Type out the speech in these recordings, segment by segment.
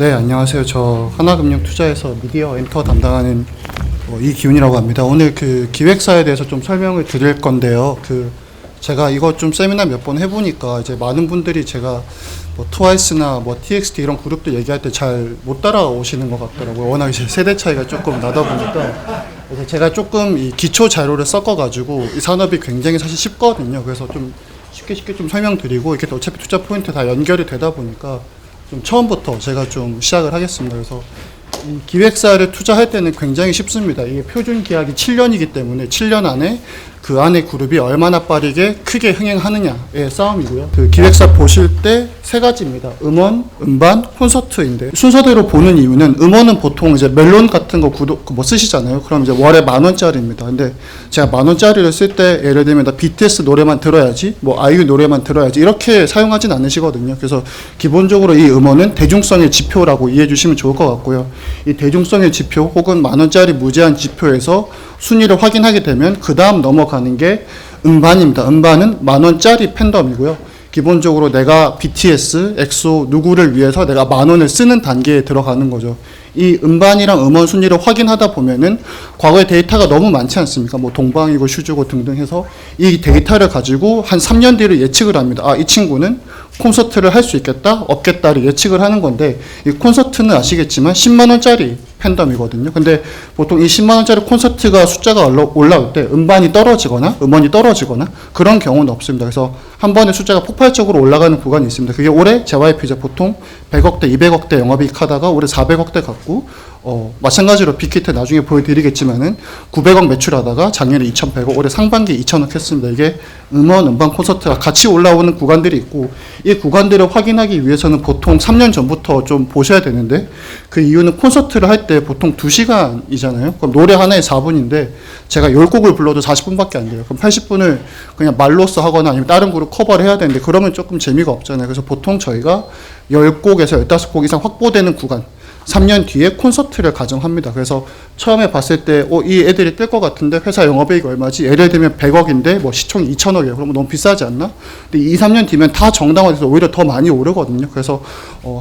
네, 안녕하세요. 저 하나금융투자에서 미디어 엔터 담당하는 이기훈이라고 합니다. 오늘 그 기획사에 대해서 좀 설명을 드릴 건데요. 제가 이거 좀 세미나 몇 번 해보니까 이제 많은 분들이 제가 뭐 트와이스나 뭐 TXT 이런 그룹들 얘기할 때 잘 못 따라오시는 것 같더라고요. 워낙 이제 세대 차이가 조금 나다 보니까 그래서 제가 조금 이 기초 자료를 섞어가지고 이 산업이 굉장히 사실 쉽거든요. 그래서 좀 쉽게 좀 설명드리고 이렇게 어차피 투자 포인트 다 연결이 되다 보니까 좀 처음부터 제가 좀 시작을 하겠습니다. 그래서 이 기획사를 투자할 때는 굉장히 쉽습니다. 이게 표준 기약이 7년이기 때문에 7년 안에 그 안에 그룹이 얼마나 빠르게 크게 흥행하느냐의 싸움이고요. 그 기획사 보실 때 세 가지입니다. 음원, 음반, 콘서트인데 순서대로 보는 이유는 음원은 보통 이제 멜론 같은 거 구독 뭐 쓰시잖아요. 그럼 이제 월에 10,000원짜리입니다. 근데 제가 10,000원짜리를 쓸 때 예를 들면 나 BTS 노래만 들어야지, 뭐 아이유 노래만 들어야지 이렇게 사용하진 않으시거든요. 그래서 기본적으로 이 음원은 대중성의 지표라고 이해해 주시면 좋을 것 같고요. 이 대중성의 지표 혹은 10,000원짜리 무제한 지표에서 순위를 확인하게 되면 그 다음 넘어가는 게 음반입니다. 음반은 10,000원짜리 팬덤이고요. 기본적으로 내가 BTS, 엑소 누구를 위해서 내가 10,000원을 쓰는 단계에 들어가는 거죠. 이 음반이랑 음원 순위를 확인하다 보면은 과거에 데이터가 너무 많지 않습니까? 뭐 동방이고 슈즈고 등등 해서 이 데이터를 가지고 한 3년 뒤를 예측을 합니다. 아, 이 친구는 콘서트를 할 수 있겠다, 없겠다를 예측을 하는 건데 이 콘서트는 아시겠지만 10만원짜리 팬덤이거든요. 근데 보통 이 10만원짜리 콘서트가 숫자가 올라올 때 음반이 떨어지거나 음원이 떨어지거나 그런 경우는 없습니다. 그래서 한 번에 숫자가 폭발적으로 올라가는 구간이 있습니다. 그게 올해 JYP죠. 보통 100억대, 200억대 영업이익 하다가 올해 400억대 갔고 마찬가지로 빅히트 나중에 보여드리겠지만은 900억 매출하다가 작년에 2,100억, 올해 상반기에 2,000억 했습니다. 이게 음원, 음반, 콘서트가 같이 올라오는 구간들이 있고 이 구간들을 확인하기 위해서는 보통 3년 전부터 좀 보셔야 되는데 그 이유는 콘서트를 할 때 보통 2시간이잖아요. 그럼 노래 하나에 4분인데 제가 10곡을 불러도 40분밖에 안 돼요. 그럼 80분을 그냥 말로써 하거나 아니면 다른 그룹 커버를 해야 되는데 그러면 조금 재미가 없잖아요. 그래서 보통 저희가 10곡에서 15곡 이상 확보되는 구간 3년 뒤에 콘서트를 가정합니다. 그래서 처음에 봤을 때, 이 애들이 뜰 것 같은데 회사 영업이익 얼마지? 예를 들면 100억인데 뭐 시총이 2,000억이에요. 그러면 너무 비싸지 않나? 근데 2, 3년 뒤면 다 정당화돼서 오히려 더 많이 오르거든요. 그래서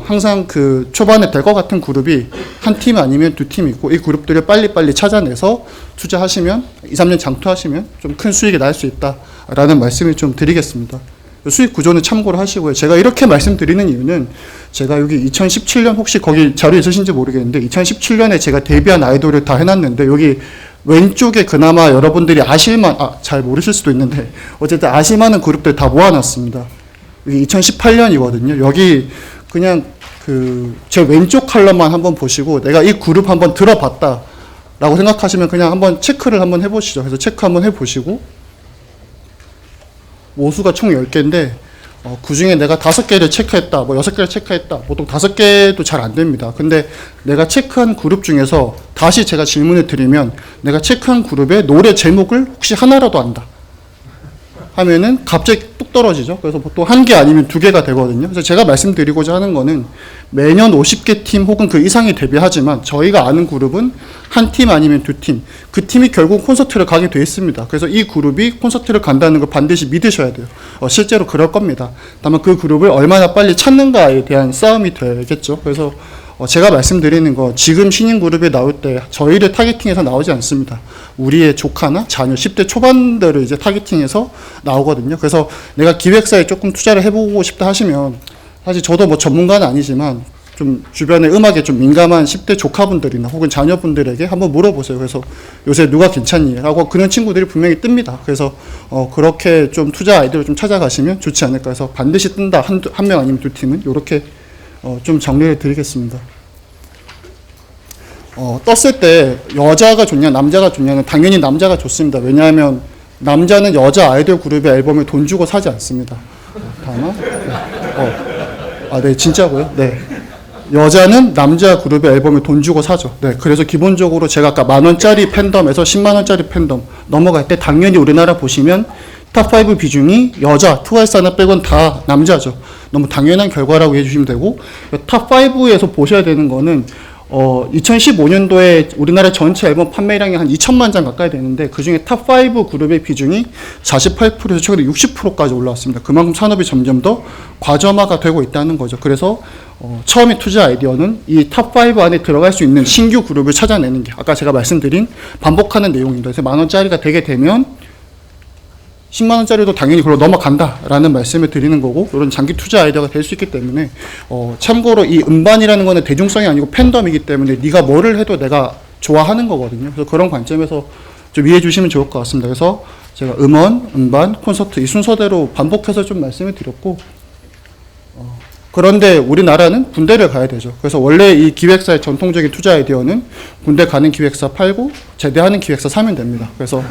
항상 그 초반에 될 것 같은 그룹이 한 팀 아니면 두 팀 있고 이 그룹들을 빨리빨리 찾아내서 투자하시면 2, 3년 장투하시면 좀 큰 수익이 날 수 있다라는 말씀을 좀 드리겠습니다. 수익 구조는 참고를 하시고요. 제가 이렇게 말씀드리는 이유는 제가 여기 2017년 혹시 거기 자료 있으신지 모르겠는데 2017년에 제가 데뷔한 아이돌을 다 해놨는데 여기 왼쪽에 그나마 여러분들이 잘 모르실 수도 있는데 어쨌든 아실만한 그룹들 다 모아놨습니다. 여기 2018년이거든요. 여기 그냥 제 왼쪽 컬러만 한번 보시고 내가 이 그룹 한번 들어봤다 라고 생각하시면 그냥 한번 체크를 한번 해보시죠. 그래서 체크 한번 해보시고 모수가 총 10개인데 그 중에 내가 5개를 체크했다, 뭐 6개를 체크했다. 보통 5개도 잘 안 됩니다. 근데 내가 체크한 그룹 중에서 다시 제가 질문을 드리면 내가 체크한 그룹의 노래 제목을 혹시 하나라도 안다 하면은 갑자기 뚝 떨어지죠. 그래서 보통 1개 아니면 2개가 되거든요. 그래서 제가 말씀드리고자 하는 거는 매년 50개 팀 혹은 그 이상이 데뷔하지만 저희가 아는 그룹은 한 팀 아니면 두 팀. 그 팀이 결국 콘서트를 가게 돼 있습니다. 그래서 이 그룹이 콘서트를 간다는 걸 반드시 믿으셔야 돼요. 실제로 그럴 겁니다. 다만 그 그룹을 얼마나 빨리 찾는가에 대한 싸움이 되겠죠. 그래서 제가 말씀드리는 거 지금 신인 그룹이 나올 때 저희를 타겟팅해서 나오지 않습니다. 우리의 조카나 자녀 10대 초반들을 이제 타겟팅해서 나오거든요. 그래서 내가 기획사에 조금 투자를 해보고 싶다 하시면 사실 저도 뭐 전문가는 아니지만 좀 주변에 음악에 좀 민감한 10대 조카분들이나 혹은 자녀분들에게 한번 물어보세요. 그래서 요새 누가 괜찮니? 라고 그런 친구들이 분명히 뜹니다. 그래서 그렇게 좀 투자 아이디어를 좀 찾아가시면 좋지 않을까 해서 반드시 뜬다. 한 명 아니면 두 팀은 이렇게 좀 정리를 드리겠습니다. 떴을 때 여자가 좋냐 남자가 좋냐는 당연히 남자가 좋습니다. 왜냐하면 남자는 여자 아이돌 그룹의 앨범을 돈 주고 사지 않습니다. 다만 네 진짜고요. 네. 여자는 남자 그룹의 앨범을 돈 주고 사죠. 네, 그래서 기본적으로 제가 아까 10,000원짜리 팬덤에서 10만원짜리 팬덤 넘어갈 때 당연히 우리나라 보시면 탑5 비중이 여자, 트와이스 하나 빼곤 다 남자죠. 너무 당연한 결과라고 해주시면 되고 탑5에서 보셔야 되는 거는 2015년도에 우리나라 전체 앨범 판매량이 한 2천만 장 가까이 되는데 그중에 탑5 그룹의 비중이 48%에서 최근에 60%까지 올라왔습니다. 그만큼 산업이 점점 더 과점화가 되고 있다는 거죠. 그래서 처음에 투자 아이디어는 이 탑5 안에 들어갈 수 있는 신규 그룹을 찾아내는 게 아까 제가 말씀드린 반복하는 내용입니다. 그래서 10,000원짜리가 되게 되면 10만 원짜리도 당연히 그걸로 넘어간다라는 말씀을 드리는 거고 이런 장기 투자 아이디어가 될 수 있기 때문에 참고로 이 음반이라는 거는 대중성이 아니고 팬덤이기 때문에 네가 뭐를 해도 내가 좋아하는 거거든요. 그래서 그런 관점에서 좀 이해해 주시면 좋을 것 같습니다. 그래서 제가 음원, 음반, 콘서트 이 순서대로 반복해서 좀 말씀을 드렸고 그런데 우리나라는 군대를 가야 되죠. 그래서 원래 이 기획사의 전통적인 투자 아이디어는 군대 가는 기획사 팔고 제대하는 기획사 사면 됩니다. 그래서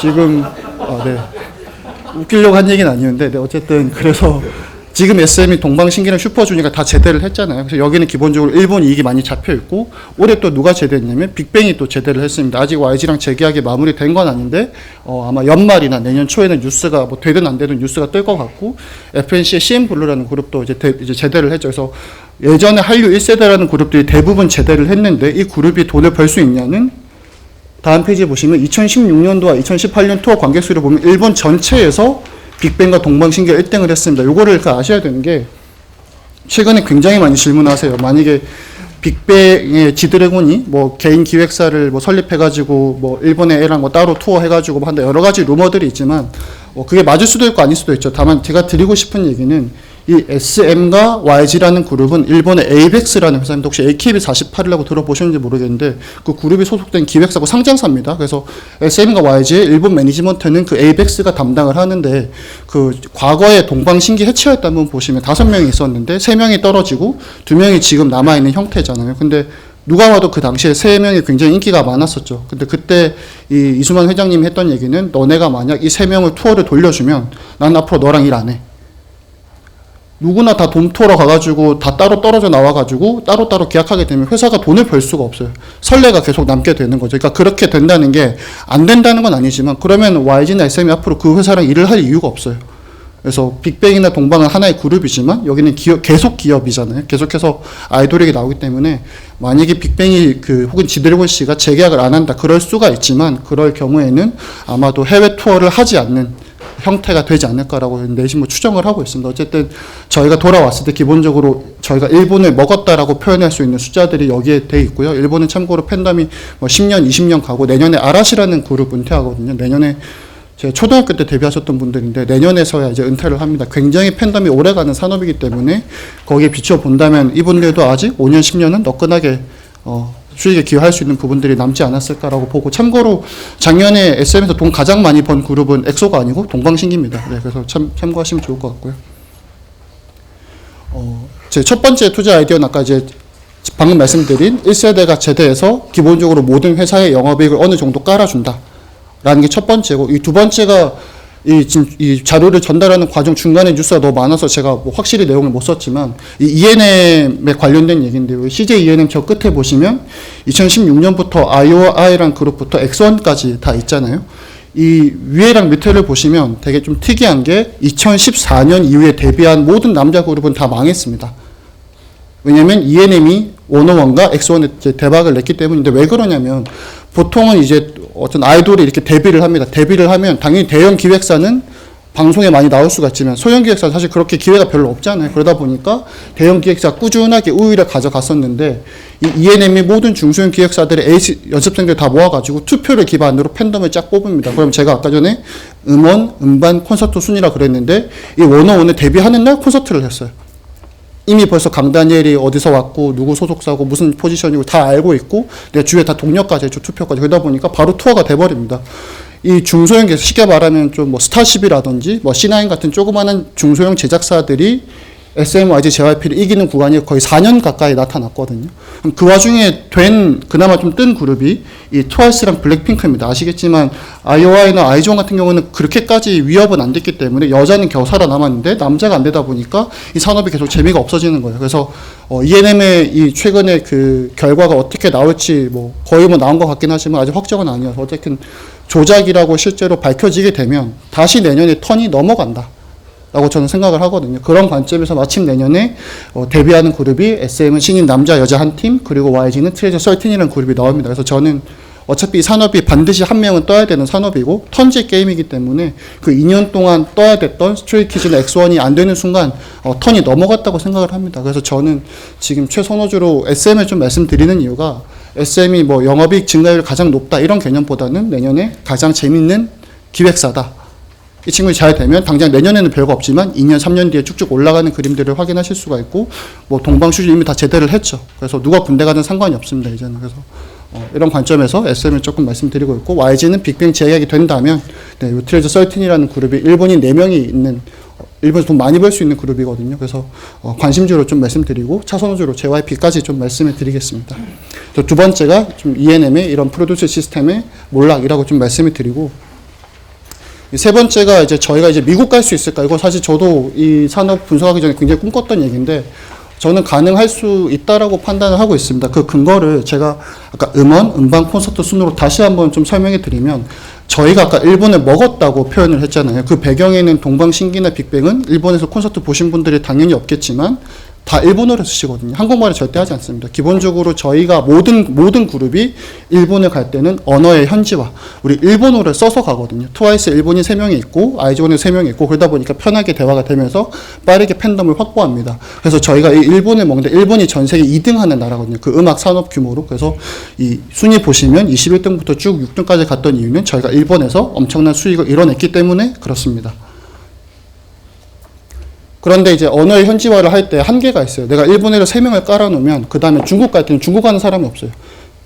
지금 네. 웃기려고 한 얘기는 아니었는데 네, 어쨌든 그래서 지금 SM이 동방신기랑 슈퍼주니어가 다 제대를 했잖아요. 그래서 여기는 기본적으로 일본 이익이 많이 잡혀 있고 올해 또 누가 제대했냐면 빅뱅이 또 제대를 했습니다. 아직 YG랑 재계약이 마무리된 건 아닌데 아마 연말이나 내년 초에는 뉴스가 뭐 되든 안 되든 뉴스가 뜰 것 같고 FNC의 CN블루라는 그룹도 이제 제대를 했죠. 그래서 예전에 한류 1세대라는 그룹들이 대부분 제대를 했는데 이 그룹이 돈을 벌 수 있냐는 다음 페이지 보시면 2016년도와 2018년 투어 관객 수를 보면 일본 전체에서 빅뱅과 동방신기가 1등을 했습니다. 요거를 아셔야 되는 게 최근에 굉장히 많이 질문하세요. 만약에 빅뱅의 지드래곤이 뭐 개인 기획사를 뭐 설립해가지고 뭐 일본의 애랑 뭐 따로 투어 해가지고 뭐 한다 여러 가지 루머들이 있지만 그게 맞을 수도 있고 아닐 수도 있죠. 다만 제가 드리고 싶은 얘기는 이 SM과 YG라는 그룹은 일본의 에이벡스라는 회사입니다. 혹시 AKB48이라고 들어보셨는지 모르겠는데 그 그룹이 소속된 기획사고 상장사입니다. 그래서 SM과 YG의 일본 매니지먼트는 그 에이벡스가 담당을 하는데 그 과거에 동방신기 해체했다 한번 보시면 5명이 있었는데 3명이 떨어지고 2명이 지금 남아있는 형태잖아요. 근데 누가 와도 그 당시에 3명이 굉장히 인기가 많았었죠. 근데 그때 이 이수만 회장님이 했던 얘기는 너네가 만약 이 3명을 투어를 돌려주면 난 앞으로 너랑 일 안 해. 누구나 다 돈 투어러 가가지고 다 따로 떨어져 나와가지고 따로따로 계약하게 되면 회사가 돈을 벌 수가 없어요. 선례가 계속 남게 되는 거죠. 그러니까 그렇게 된다는 게 안 된다는 건 아니지만 그러면 YG나 SM이 앞으로 그 회사랑 일을 할 이유가 없어요. 그래서 빅뱅이나 동방은 하나의 그룹이지만 여기는 계속 기업이잖아요. 계속해서 아이돌에게 나오기 때문에 만약에 빅뱅이 혹은 지드래곤 씨가 재계약을 안 한다 그럴 수가 있지만 그럴 경우에는 아마도 해외 투어를 하지 않는 형태가 되지 않을까라고 내심으로 추정을 하고 있습니다. 어쨌든 저희가 돌아왔을 때 기본적으로 저희가 일본을 먹었다라고 표현할 수 있는 숫자들이 여기에 돼 있고요. 일본은 참고로 팬덤이 뭐 10년, 20년 가고 내년에 아라시라는 그룹 은퇴하거든요. 내년에 제가 초등학교 때 데뷔하셨던 분들인데 내년에서야 이제 은퇴를 합니다. 굉장히 팬덤이 오래가는 산업이기 때문에 거기에 비춰본다면 이분들도 아직 5년, 10년은 너끈하게 수익에 기여할 수 있는 부분들이 남지 않았을까라고 보고 참고로 작년에 SM에서 돈 가장 많이 번 그룹은 엑소가 아니고 동방신기입니다. 네, 그래서 참고하시면 좋을 것 같고요. 제 첫 번째 투자 아이디어는 아까 이제 방금 말씀드린 1세대가 제대해서 기본적으로 모든 회사의 영업이익을 어느 정도 깔아준다. 라는 게 첫 번째고 이 두 번째가 지금 이 자료를 전달하는 과정 중간에 뉴스가 너무 많아서 제가 뭐 확실히 내용을 못 썼지만 이 ENM에 관련된 얘기인데요. CJ ENM 저 끝에 보시면 2016년부터 IOI란 그룹부터 엑소원까지 다 있잖아요. 이 위에랑 밑에를 보시면 되게 좀 특이한 게 2014년 이후에 데뷔한 모든 남자 그룹은 다 망했습니다. 왜냐면 ENM이 워너원과 엑소원에 대박을 냈기 때문인데 왜 그러냐면 보통은 이제 어떤 아이돌이 이렇게 데뷔를 합니다. 데뷔를 하면 당연히 대형 기획사는 방송에 많이 나올 수가 있지만 소형 기획사는 사실 그렇게 기회가 별로 없잖아요. 그러다 보니까 대형 기획사가 꾸준하게 우위를 가져갔었는데 이 ENM이 모든 중소형 기획사들의 에이스 연습생들 다 모아가지고 투표를 기반으로 팬덤을 쫙 뽑습니다. 그럼 제가 아까 전에 음원, 음반, 콘서트 순위라 그랬는데 이 워너원을 데뷔하는 날 콘서트를 했어요. 이미 벌써 강다니엘이 어디서 왔고 누구 소속사고 무슨 포지션이고 다 알고 있고 내 주위에 다 동료까지 해줘 투표까지 그러다 보니까 바로 투어가 돼버립니다. 이 중소형 기획사 쉽게 말하면 좀 뭐 스타쉽이라든지 뭐 C9 같은 조그마한 중소형 제작사들이 SM, YG, JYP를 이기는 구간이 거의 4년 가까이 나타났거든요. 그 와중에 그나마 좀 뜬 그룹이 이 트와이스랑 블랙핑크입니다. 아시겠지만 IOI나 아이즈원 같은 경우는 그렇게까지 위협은 안 됐기 때문에 여자는 겨우 살아남았는데 남자가 안 되다 보니까 이 산업이 계속 재미가 없어지는 거예요. 그래서 ENM의 이 최근에 그 결과가 어떻게 나올지 뭐 거의 뭐 나온 것 같긴 하지만 아직 확정은 아니어서 어쨌든 조작이라고 실제로 밝혀지게 되면 다시 내년에 턴이 넘어간다. 라고 저는 생각을 하거든요. 그런 관점에서 마침 내년에 데뷔하는 그룹이 SM은 신인 남자 여자 한 팀, 그리고 YG는 트레저 13이라는 그룹이 나옵니다. 그래서 저는 어차피 이 산업이 반드시 한 명은 떠야 되는 산업이고 턴제 게임이기 때문에 그 2년 동안 떠야 됐던 스트레이키즈나 엑스원이 안 되는 순간 턴이 넘어갔다고 생각을 합니다. 그래서 저는 지금 최선호주로 SM을 좀 말씀드리는 이유가 SM이 뭐 영업이익 증가율이 가장 높다 이런 개념보다는 내년에 가장 재밌는 기획사다. 이 친구들이 잘 되면 당장 내년에는 별거 없지만 2년, 3년 뒤에 쭉쭉 올라가는 그림들을 확인하실 수가 있고 뭐 동방슈즈 이미 다 제대를 했죠. 그래서 누가 군대 가든 상관이 없습니다. 이제는. 그래서 이런 관점에서 SM을 조금 말씀드리고 있고 YG는 빅뱅 재계약이 된다면 네, 요 트레저 13이라는 그룹이 일본인 4명이 있는 일본에서 돈 많이 벌 수 있는 그룹이거든요. 그래서 관심주로 좀 말씀드리고 차선호주로 JYP까지 좀 말씀을 드리겠습니다. 두 번째가 좀 ENM의 이런 프로듀스 시스템의 몰락이라고 좀 말씀을 드리고 세 번째가 이제 저희가 이제 미국 갈 수 있을까? 이거 사실 저도 이 산업 분석하기 전에 굉장히 꿈꿨던 얘기인데 저는 가능할 수 있다라고 판단을 하고 있습니다. 그 근거를 제가 아까 음반 콘서트 순으로 다시 한번 좀 설명해 드리면 저희가 아까 일본을 먹었다고 표현을 했잖아요. 그 배경에는 동방신기나 빅뱅은 일본에서 콘서트 보신 분들이 당연히 없겠지만 다 일본어를 쓰시거든요. 한국말을 절대 하지 않습니다. 기본적으로 저희가 모든 그룹이 일본에 갈 때는 언어의 현지화, 우리 일본어를 써서 가거든요. 트와이스 일본인 3명이 있고 아이즈원에 3명이 있고 그러다 보니까 편하게 대화가 되면서 빠르게 팬덤을 확보합니다. 그래서 저희가 이 일본을 먹는데 일본이 전 세계 2등 하는 나라거든요. 그 음악 산업 규모로. 그래서 이 순위 보시면 21등부터 쭉 6등까지 갔던 이유는 저희가 일본에서 엄청난 수익을 이뤄냈기 때문에 그렇습니다. 그런데 이제 언어의 현지화를 할 때 한계가 있어요. 내가 일본어를 3명을 깔아놓으면 그 다음에 중국 갈 때는 중국 가는 사람이 없어요.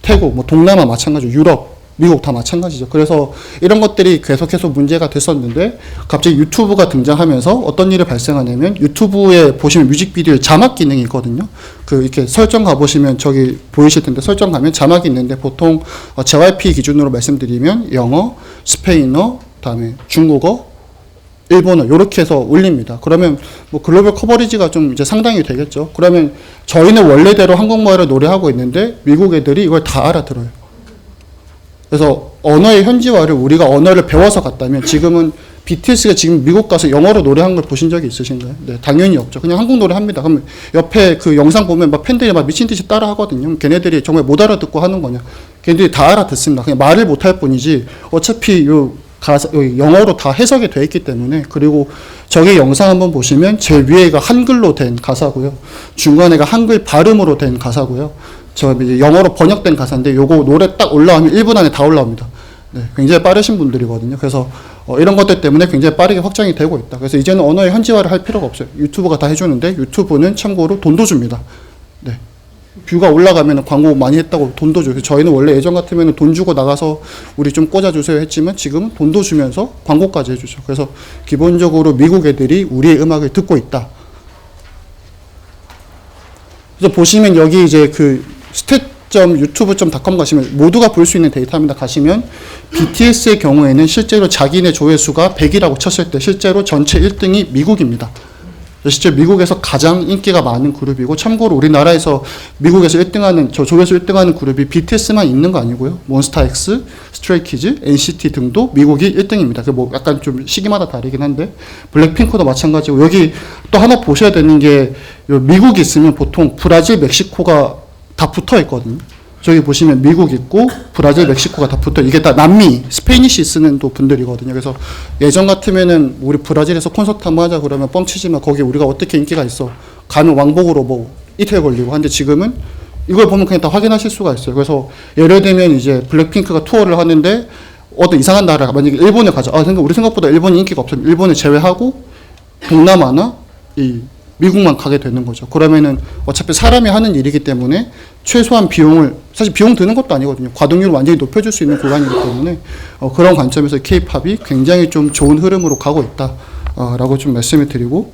태국, 뭐 동남아 마찬가지고 유럽, 미국 다 마찬가지죠. 그래서 이런 것들이 계속해서 문제가 됐었는데 갑자기 유튜브가 등장하면서 어떤 일이 발생하냐면 유튜브에 보시면 뮤직비디오에 자막 기능이 있거든요. 그 이렇게 설정 가보시면 저기 보이실 텐데 설정 가면 자막이 있는데 보통 JYP 기준으로 말씀드리면 영어, 스페인어, 그다음에 중국어, 일본어 이렇게 해서 올립니다. 그러면 뭐 글로벌 커버리지가 좀 이제 상당히 되겠죠. 그러면 저희는 원래대로 한국말을 노래하고 있는데 미국 애들이 이걸 다 알아들어요. 그래서 언어의 현지화를 우리가 언어를 배워서 갔다면 지금은 BTS가 지금 미국 가서 영어로 노래한 걸 보신 적이 있으신가요? 네, 당연히 없죠. 그냥 한국 노래 합니다. 그러면 옆에 그 영상 보면 막 팬들이 막 미친 듯이 따라 하거든요. 걔네들이 정말 못 알아듣고 하는 거냐? 걔네들이 다 알아듣습니다. 그냥 말을 못 할 뿐이지 어차피 영어로 다 해석이 되어 있기 때문에. 그리고 저기 영상 한번 보시면 제일 위에가 한글로 된 가사고요. 중간에가 한글 발음으로 된 가사고요. 저 이제 영어로 번역된 가사인데 요거 노래 딱 올라오면 1분 안에 다 올라옵니다. 네, 굉장히 빠르신 분들이거든요. 그래서 이런 것들 때문에 굉장히 빠르게 확장이 되고 있다. 그래서 이제는 언어의 현지화를 할 필요가 없어요. 유튜브가 다 해주는데 유튜브는 참고로 돈도 줍니다. 네. 뷰가 올라가면 광고 많이 했다고 돈도 줘요. 저희는 원래 예전 같으면 돈 주고 나가서 우리 좀 꽂아주세요 했지만 지금은 돈도 주면서 광고까지 해주죠. 그래서 기본적으로 미국 애들이 우리의 음악을 듣고 있다. 그래서 보시면 여기 이제 그 stat.youtube.com 가시면 모두가 볼 수 있는 데이터입니다. 가시면 BTS의 경우에는 실제로 자기네 조회수가 100이라고 쳤을 때 실제로 전체 1등이 미국입니다. 실제 미국에서 가장 인기가 많은 그룹이고 참고로 우리나라에서 미국에서 1등하는 조회수 1등하는 그룹이 BTS만 있는 거 아니고요. 몬스타엑스, 스트레이키즈, NCT 등도 미국이 1등입니다. 그 뭐 약간 좀 시기마다 다르긴 한데 블랙핑크도 마찬가지고 여기 또 하나 보셔야 되는 게 미국이 있으면 보통 브라질, 멕시코가 다 붙어 있거든요. 저기 보시면 미국 있고 브라질, 멕시코가 다 붙어. 이게 다 남미, 스페니쉬 쓰는 또 분들이거든요. 그래서 예전 같으면은 우리 브라질에서 콘서트 한번 하자 그러면 뻥치지만 거기 우리가 어떻게 인기가 있어. 가면 왕복으로 뭐 이틀 걸리고. 근데 지금은 이걸 보면 그냥 다 확인하실 수가 있어요. 그래서 예를 들면 이제 블랙핑크가 투어를 하는데 어떤 이상한 나라, 만약에 일본에 가자. 우리 생각보다 일본이 인기가 없으면 일본을 제외하고 동남아나 이 미국만 가게 되는 거죠. 그러면은 어차피 사람이 하는 일이기 때문에 최소한 비용을, 사실 비용 드는 것도 아니거든요. 과동률을 완전히 높여줄 수 있는 구간이기 때문에 그런 관점에서 K-팝이 굉장히 좀 좋은 흐름으로 가고 있다 라고 좀 말씀을 드리고,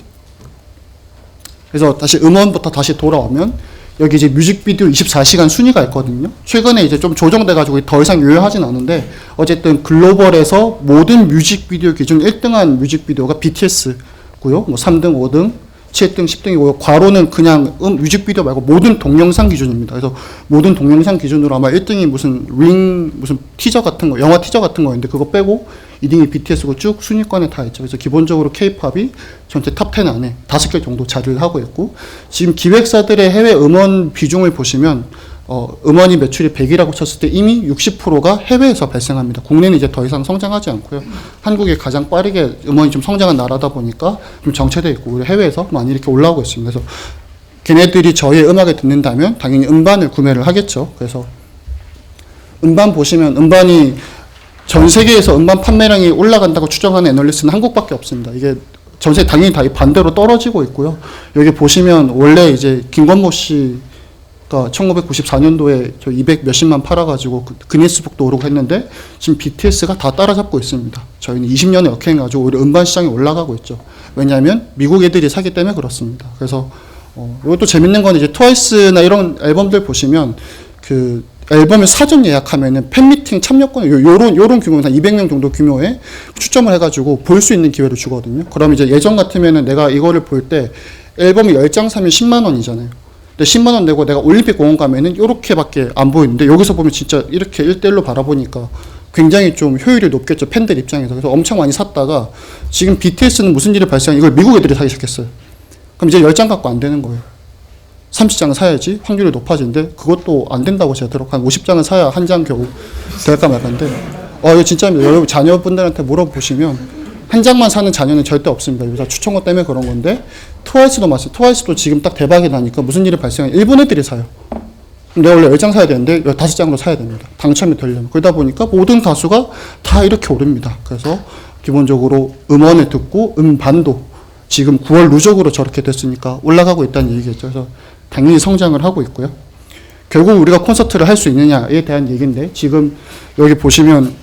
그래서 다시 음원부터 다시 돌아오면 여기 이제 뮤직비디오 24시간 순위가 있거든요. 최근에 이제 좀 조정돼가지고 더 이상 유효하진 않은데 어쨌든 글로벌에서 모든 뮤직비디오 기준 1등한 뮤직비디오가 BTS고요. 뭐 3등, 5등, 7등, 10등이고 괄호는 그냥 뮤직비디오 말고 모든 동영상 기준입니다. 그래서 모든 동영상 기준으로 아마 1등이 무슨 무슨 티저 같은 거, 영화 티저 같은 거였는데 그거 빼고 2등이 BTS고 쭉 순위권에 다 있죠. 그래서 기본적으로 K-팝이 전체 탑10 안에 5개 정도 자리를 하고 있고, 지금 기획사들의 해외 음원 비중을 보시면 음원이 매출이 100이라고 쳤을 때 이미 60%가 해외에서 발생합니다. 국내는 이제 더 이상 성장하지 않고요. 한국이 가장 빠르게 음원이 좀 성장한 나라다 보니까 좀 정체되어 있고, 우리 해외에서 많이 이렇게 올라오고 있습니다. 그래서 걔네들이 저희의 음악을 듣는다면 당연히 음반을 구매를 하겠죠. 그래서 음반 보시면 음반이 전 세계에서 음반 판매량이 올라간다고 추정하는 애널리스트는 한국밖에 없습니다. 이게 전 세계 당연히 다 반대로 떨어지고 있고요. 여기 보시면 원래 이제 김건모 씨가 1994년도에 저 200 몇십만 팔아가지고 그니스북도 오르고 했는데 지금 BTS가 다 따라잡고 있습니다. 저희는 20년에 역행해가지고 오히려 음반 시장이 올라가고 있죠. 왜냐하면 미국 애들이 사기 때문에 그렇습니다. 그래서 이것도 재밌는 건 이제 트와이스나 이런 앨범들 보시면 그 앨범을 사전 예약하면은 팬미팅 참여권 요런 규모는 한 200명 정도 규모에 추첨을 해가지고 볼 수 있는 기회를 주거든요. 그럼 이제 예전 같으면은 내가 이거를 볼 때 앨범을 10장 사면 10만 원이잖아요. 근데 10만 원 내고 내가 올림픽 공원 가면은 요렇게밖에 안 보이는데 여기서 보면 진짜 이렇게 1대1로 바라보니까 굉장히 좀 효율이 높겠죠. 팬들 입장에서. 그래서 엄청 많이 샀다가 지금 BTS는 무슨 일이 발생한 이걸 미국 애들이 사기 시작했어요. 그럼 이제 10장 갖고 안 되는 거예요. 30장을 사야지 확률이 높아지는데 그것도 안 된다고 제가 들었고 한 50장을 사야 한 장 겨우 될까 말까인데 이거 진짜입니다. 여러분 자녀분들한테 물어보시면 한 장만 사는 자녀는 절대 없습니다. 요새 추천거 때문에 그런 건데 트와이스도 마찬가지. 트와이스도 지금 딱 대박이 나니까 무슨 일이 발생해 일본 애들이 사요. 내가 원래 10장 사야 되는데 15장으로 사야 됩니다. 당첨이 되려면. 그러다 보니까 모든 가수가 다 이렇게 오릅니다. 그래서 기본적으로 음원을 듣고 음반도 지금 9월 누적으로 저렇게 됐으니까 올라가고 있다는 얘기겠죠. 그래서 당연히 성장을 하고 있고요. 결국 우리가 콘서트를 할 수 있느냐에 대한 얘기인데 지금 여기 보시면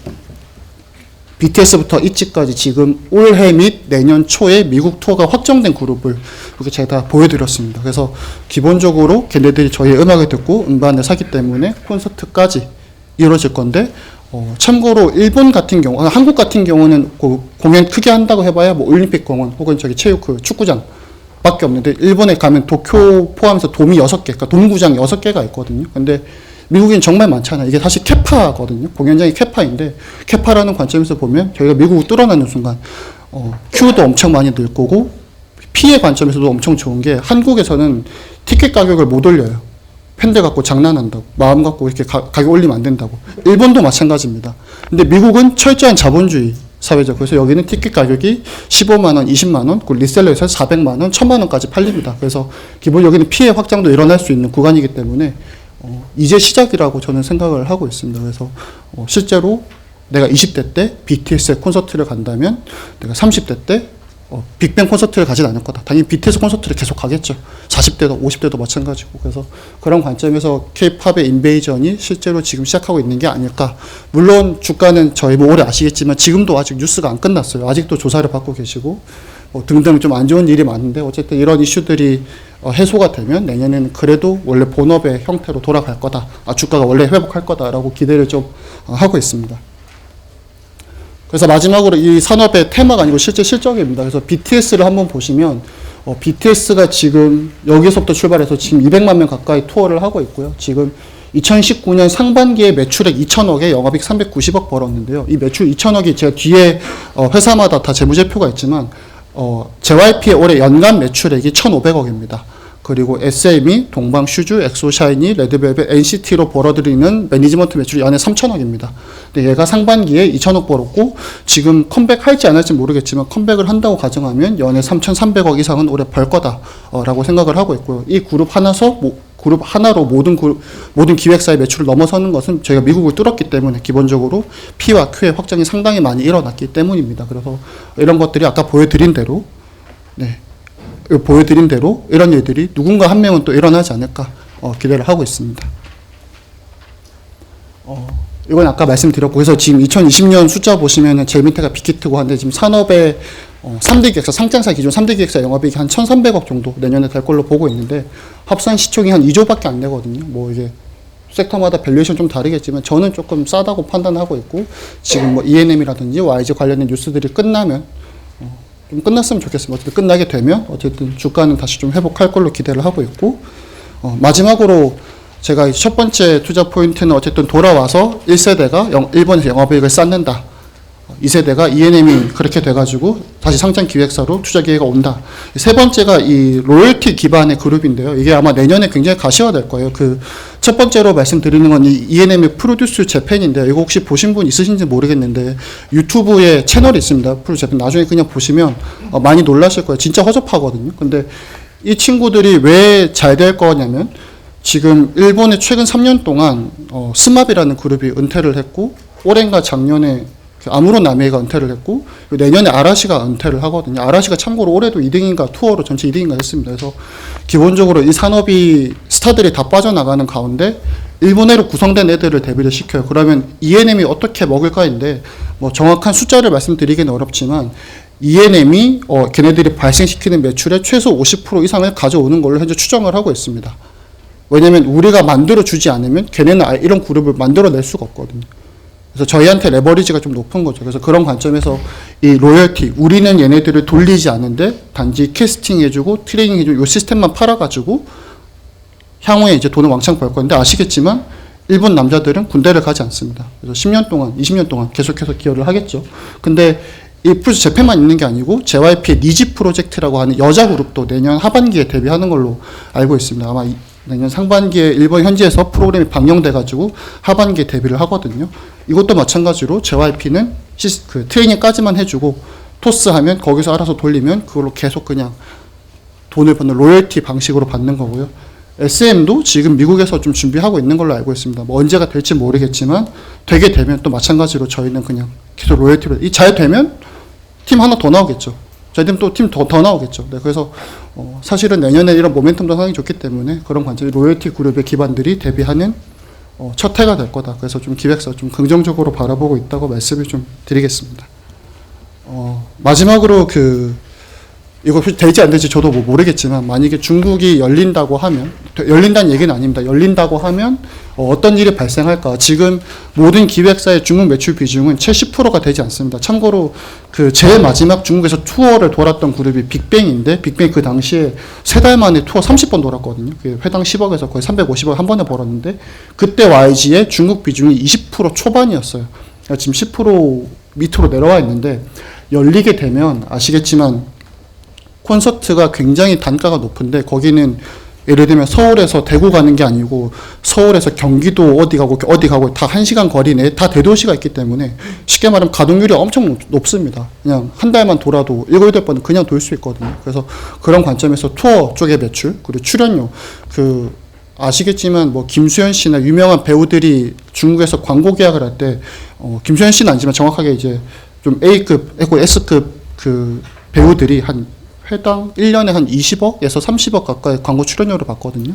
BTS부터 이치까지 지금 올해 및 내년 초에 미국 투어가 확정된 그룹을 이렇게 제가 다 보여드렸습니다. 그래서 기본적으로 걔네들이 저희의 음악을 듣고 음반을 사기 때문에 콘서트까지 이루어질 건데 참고로 일본 같은 경우, 한국 같은 경우는 공연 크게 한다고 해봐야 뭐 올림픽 공원 혹은 저기 축구장 밖에 없는데 일본에 가면 도쿄 포함해서 돔이 6개, 그러니까 돔구장이 6개가 있거든요. 근데 미국인 정말 많잖아요. 이게 사실 캐파거든요. 공연장이 캐파인데 캐파라는 관점에서 보면 저희가 미국을 뚫어내는 순간 큐도 엄청 많이 늘 거고 피해 관점에서도 엄청 좋은 게 한국에서는 티켓 가격을 못 올려요. 팬들 갖고 장난한다고 마음 갖고 이렇게 가격 올리면 안 된다고. 일본도 마찬가지입니다. 근데 미국은 철저한 자본주의 사회죠. 그래서 여기는 티켓 가격이 15만 원, 20만 원, 그 리셀러에서 400만 원, 1000만 원까지 팔립니다. 그래서 기본 여기는 피해 확장도 일어날 수 있는 구간이기 때문에 이제 시작이라고 저는 생각을 하고 있습니다. 그래서 실제로 내가 20대 때 BTS의 콘서트를 간다면 내가 30대 때 빅뱅 콘서트를 가진 않을 거다. 당연히 BTS 콘서트를 계속 가겠죠. 40대도 50대도 마찬가지고. 그래서 그런 관점에서 K-팝의 인베이전이 실제로 지금 시작하고 있는 게 아닐까. 물론 주가는 저희 뭐 올해 아시겠지만 지금도 아직 뉴스가 안 끝났어요. 아직도 조사를 받고 계시고 등등 좀 안 좋은 일이 많은데 어쨌든 이런 이슈들이 해소가 되면 내년에는 그래도 원래 본업의 형태로 돌아갈 거다. 주가가 원래 회복할 거다라고 기대를 좀 하고 있습니다. 그래서 마지막으로 이 산업의 테마가 아니고 실제 실적입니다. 그래서 BTS를 한번 보시면 BTS가 지금 여기서부터 출발해서 지금 200만 명 가까이 투어를 하고 있고요. 지금 2019년 상반기에 매출액 2천억에 영업이익 390억 벌었는데요. 이 매출 2천억이 제가 뒤에 회사마다 다 재무제표가 있지만 JYP의 올해 연간 매출액이 1,500억입니다. 그리고 SM이 동방 슈즈, 엑소샤이니, 레드벨벳, NCT로 벌어들이는 매니지먼트 매출이 연에 3천억입니다. 근데 얘가 상반기에 2천억 벌었고 지금 컴백할지 안 할지 모르겠지만 컴백을 한다고 가정하면 연에 3,300억 이상은 올해 벌 거다라고 생각을 하고 있고요. 이 그룹 하나로 모든 기획사의 매출을 넘어서는 것은 저희가 미국을 뚫었기 때문에 기본적으로 P와 Q의 확장이 상당히 많이 일어났기 때문입니다. 그래서 이런 것들이 아까 보여드린 대로 이런 일들이 누군가 한 명은 또 일어나지 않을까 기대를 하고 있습니다. 이건 아까 말씀드렸고 그래서 지금 2020년 숫자 보시면은 제일 밑에가 빅히트고 한데 지금 산업의 3대 기획사, 상장사 기준 3대 기획사 영업이익이 한 1,300억 정도 내년에 될 걸로 보고 있는데 합산 시총이 한 2조밖에 안 되거든요. 뭐 이게 섹터마다 밸류에이션 좀 다르겠지만 저는 조금 싸다고 판단하고 있고 지금 뭐 E&M이라든지 YG 관련된 뉴스들이 끝나면 좀 끝났으면 좋겠습니다. 어쨌든 끝나게 되면 어쨌든 주가는 다시 좀 회복할 걸로 기대를 하고 있고, 마지막으로 제가 첫 번째 투자 포인트는 어쨌든 돌아와서 1세대가 일본에서 영업이익을 쌓는다. 2세대가 ENM이 그렇게 돼가지고 다시 상장 기획사로 투자 기회가 온다. 세 번째가 이 로열티 기반의 그룹인데요. 이게 아마 내년에 굉장히 가시화될 거예요. 그 첫 번째로 말씀드리는 건 이 ENM의 프로듀스 재팬인데요. 이거 혹시 보신 분 있으신지 모르겠는데 유튜브에 채널이 있습니다. 프로듀스 재팬. 나중에 그냥 보시면 많이 놀라실 거예요. 진짜 허접하거든요. 근데 이 친구들이 왜 잘 될 거냐면 지금 일본의 최근 3년 동안 스마비라는 그룹이 은퇴를 했고 올해인가 작년에 아무런 남해가 은퇴를 했고 내년에 아라시가 은퇴를 하거든요. 아라시가 참고로 올해도 2등인가 투어로 전체 2등인가 했습니다. 그래서 기본적으로 이 산업이 스타들이 다 빠져나가는 가운데 일본해로 구성된 애들을 대비를 시켜요. 그러면 ENM이 어떻게 먹을까인데 뭐 정확한 숫자를 말씀드리기는 어렵지만 ENM이 걔네들이 발생시키는 매출의 최소 50% 이상을 가져오는 걸로 현재 추정을 하고 있습니다. 왜냐면 우리가 만들어주지 않으면 걔네는 이런 그룹을 만들어낼 수가 없거든요. 그래서 저희한테 레버리지가 좀 높은 거죠. 그래서 그런 관점에서 이 로열티, 우리는 얘네들을 돌리지 않는데 단지 캐스팅 해주고 트레이닝 해주고 이 시스템만 팔아가지고 향후에 이제 돈을 왕창 벌 건데 아시겠지만 일본 남자들은 군대를 가지 않습니다. 그래서 10년 동안, 20년 동안 계속해서 기여를 하겠죠. 근데 이 플스 재팬만 있는 게 아니고 JYP의 니지 프로젝트라고 하는 여자 그룹도 내년 하반기에 데뷔하는 걸로 알고 있습니다. 아마 내년 상반기에 일본 현지에서 프로그램이 방영돼가지고 하반기에 데뷔를 하거든요. 이것도 마찬가지로 JYP는 그 트레이닝까지만 해주고 토스하면 거기서 알아서 돌리면 그걸로 계속 그냥 돈을 버는 로열티 방식으로 받는 거고요. SM도 지금 미국에서 좀 준비하고 있는 걸로 알고 있습니다. 뭐 언제가 될지 모르겠지만 되게 되면 또 마찬가지로 저희는 그냥 계속 로열티로 잘 되면 팀 하나 더 나오겠죠. 저희들은 또 팀 더 나오겠죠. 네, 그래서 사실은 내년에 이런 모멘텀도 상당히 좋기 때문에 그런 관점이 로열티 그룹의 기반들이 데뷔하는 첫 해가 될 거다. 그래서 좀 기획사 좀 긍정적으로 바라보고 있다고 말씀을 좀 드리겠습니다. 마지막으로 이거 될지 안 될지 저도 뭐 모르겠지만 만약에 중국이 열린다고 하면 열린다는 얘기는 아닙니다. 열린다고 하면 어떤 일이 발생할까? 지금 모든 기획사의 중국 매출 비중은 70%가 되지 않습니다. 참고로 제일 마지막 중국에서 투어를 돌았던 그룹이 빅뱅인데 빅뱅 그 당시에 3달 만에 투어 30번 돌았거든요. 회당 10억에서 거의 350억 한 번에 벌었는데 그때 YG의 중국 비중이 20% 초반이었어요. 지금 10% 밑으로 내려와 있는데 열리게 되면 아시겠지만 콘서트가 굉장히 단가가 높은데 거기는 예를 들면 서울에서 대구 가는 게 아니고 서울에서 경기도 어디 가고 다 1시간 거리 내에 다 대도시가 있기 때문에 쉽게 말하면 가동률이 엄청 높습니다. 그냥 한 달만 돌아도 7, 8번은 그냥 돌 수 있거든요. 그래서 그런 관점에서 투어 쪽의 매출 그리고 출연료 아시겠지만 뭐 김수현 씨나 유명한 배우들이 중국에서 광고 계약을 할 때 김수현 씨는 아니지만 정확하게 이제 좀 A급, S급 배우들이 한 회당 1년에 한 20억에서 30억 가까이 광고 출연료를 받거든요.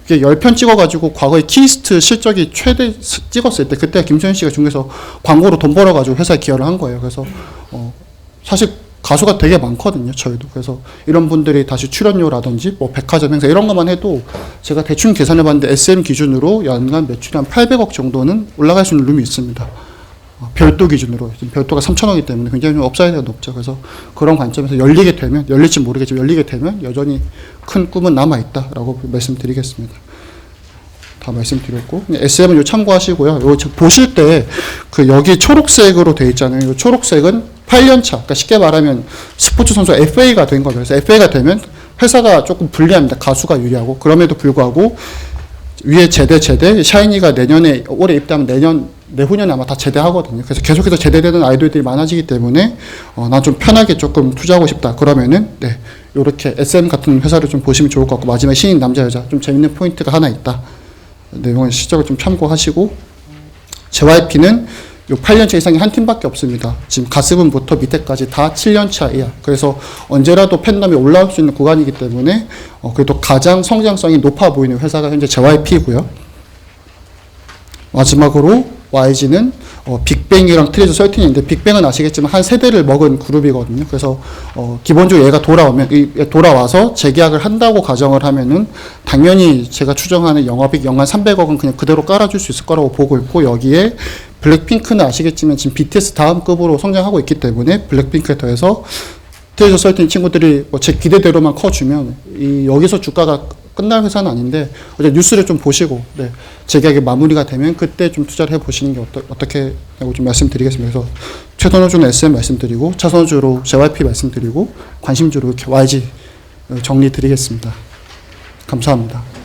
이게 10편 찍어가지고 과거에 키스트 실적이 최대 찍었을 때 그때 김수현 씨가 중국에서 광고로 돈 벌어가지고 회사에 기여를 한 거예요. 그래서 사실 가수가 되게 많거든요. 저희도. 그래서 이런 분들이 다시 출연료라든지 뭐 백화점 행사 이런 것만 해도 제가 대충 계산해 봤는데 SM 기준으로 연간 매출이 한 800억 정도는 올라갈 수 있는 룸이 있습니다. 별도 기준으로 지금 별도가 3,000억이기 때문에 굉장히 좀 업사이드가 높죠. 그래서 그런 관점에서 열리게 되면 열릴지 모르겠지만 열리게 되면 여전히 큰 꿈은 남아 있다라고 말씀드리겠습니다. 다 말씀드렸고 SM은 요 참고하시고요. 요 보실 때 여기 초록색으로 되어 있잖아요. 요 초록색은 8년차. 그러니까 쉽게 말하면 스포츠 선수 FA가 된 거죠. 그래서 FA가 되면 회사가 조금 불리합니다. 가수가 유리하고 그럼에도 불구하고 위에 제대 샤이니가 내년에 올해 입대하면 내후년에 아마 다 제대하거든요. 그래서 계속해서 제대되는 아이돌들이 많아지기 때문에 난 좀 편하게 조금 투자하고 싶다. 그러면은 이렇게 SM 같은 회사를 좀 보시면 좋을 것 같고 마지막에 신인 남자 여자 좀 재밌는 포인트가 하나 있다. 내용의 실적을 좀 참고하시고 JYP는 요 8년차 이상이 한 팀밖에 없습니다. 지금 가스분부터 밑에까지 다 7년차 이하. 그래서 언제라도 팬덤이 올라올 수 있는 구간이기 때문에 그래도 가장 성장성이 높아 보이는 회사가 현재 JYP고요. 마지막으로 YG는 빅뱅이랑 트레저 설틴인데 빅뱅은 아시겠지만 한 세대를 먹은 그룹이거든요. 그래서 기본적으로 얘가 돌아와서 재계약을 한다고 가정을 하면은 당연히 제가 추정하는 영업이익 연간 300억은 그냥 그대로 깔아줄 수 있을 거라고 보고 있고 여기에 블랙핑크는 아시겠지만 지금 BTS 다음 급으로 성장하고 있기 때문에 블랙핑크에 더해서 트레저 썰팅 친구들이 뭐 제 기대대로만 커주면 여기서 주가가 끝날 회사는 아닌데 어제 뉴스를 좀 보시고 네, 재계약이 마무리가 되면 그때 좀 투자를 해보시는 게 어떻게 하고 좀 말씀드리겠습니다. 그래서 최선호주는 SM 말씀드리고 차선호주로 JYP 말씀드리고 관심주로 이렇게 YG 정리 드리겠습니다. 감사합니다.